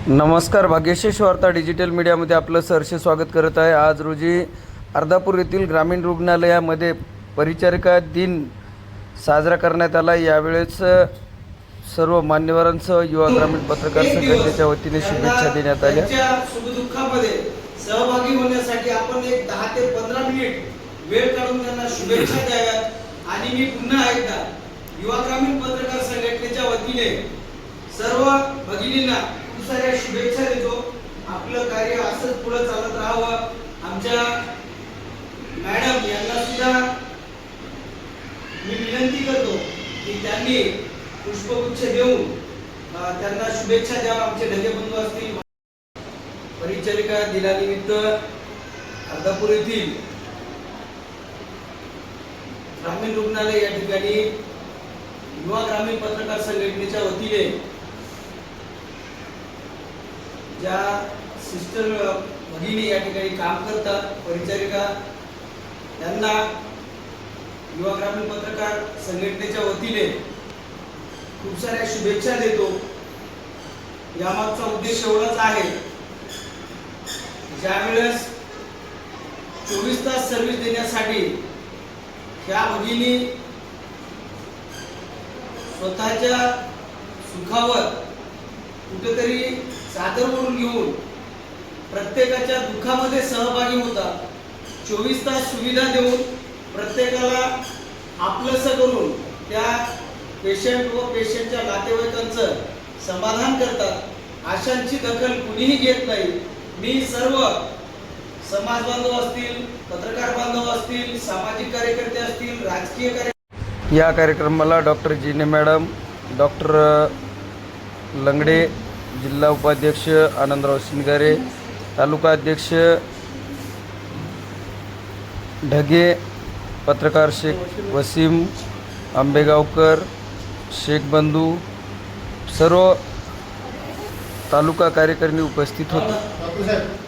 नमस्कार, भाग्यशेष वार्ता डिजिटल मीडियामध्ये आपलं सहर्ष स्वागत करत आहे। आज रोजी अर्धापूर येथील ग्रामीण रुग्णालयामध्ये परिचारिका दिन साजरा करण्यात आला। यावेळेस सर्व मान्यवरांसह युवा ग्रामीण पत्रकार संघटनेच्या वतीने शुभेच्छा देण्यात आल्या। सुखदुःखामध्ये सहभागी होण्यासाठी आपण एक 10 ते 15 मिनिट वेळ काढून त्यांना शुभेच्छा द्याव्यात। आणि मी पुन्हा एकदा युवा ग्रामीण पत्रकार संघटनेच्या वतीने सर्व भगिनींना साऱ्या शुभेच्छा देतो। आपलं कार्य असंच पुढे चालत राहावं। आमच्या मॅडम यांना सुद्धा मी विनंती करतो की त्यांनी पुष्पगुच्छ देऊन त्यांना शुभेच्छा द्यावा। आमचे ढगे बंधू असतील, परिचारिका दिनानिमित्त अर्धापूर येथील ग्रामीण रुग्णालय या ठिकाणी युवा ग्रामीण पत्रकार संघटनेच्या वतीने ज्या सिस्टर भगिनी या ठिकाणी काम करतात, परिचारिका, त्यांना युवा ग्रामीण पत्रकार संघटनेच्या वतीने खूप साऱ्या शुभेच्छा देतो। यामागचा उद्देश एवढाच आहे, ज्यावेळेस 24 तास सर्व्हिस देण्यासाठी ह्या भगिनी स्वतःच्या सुखावर कुठेतरी चादर ओढून घेऊन प्रत्येकाच्या दुःखामध्ये सहभागी होतात। 24 तास सुविधा देऊन प्रत्येकाला आपलंसं करून त्या पेशंट व पेशंटच्या नातेवाईकांचं समाधान करतात। आशांची दखल कुणीही घेत नाही। मी सर्व समाज बांधव असतील, पत्रकार बांधव असतील, सामाजिक कार्यकर्ते असतील, राजकीय कार्यकर्ते, या कार्यक्रमाला डॉक्टर जीने मॅडम, डॉक्टर लंगडे, जिल्हा उपाध्यक्ष आनंदराव सिंगारे, तालुका अध्यक्ष ढगे, पत्रकार शेख वसीम आंबेगावकर, शेख बंधू, सर्व तालुका कार्यकारिणी उपस्थित होते।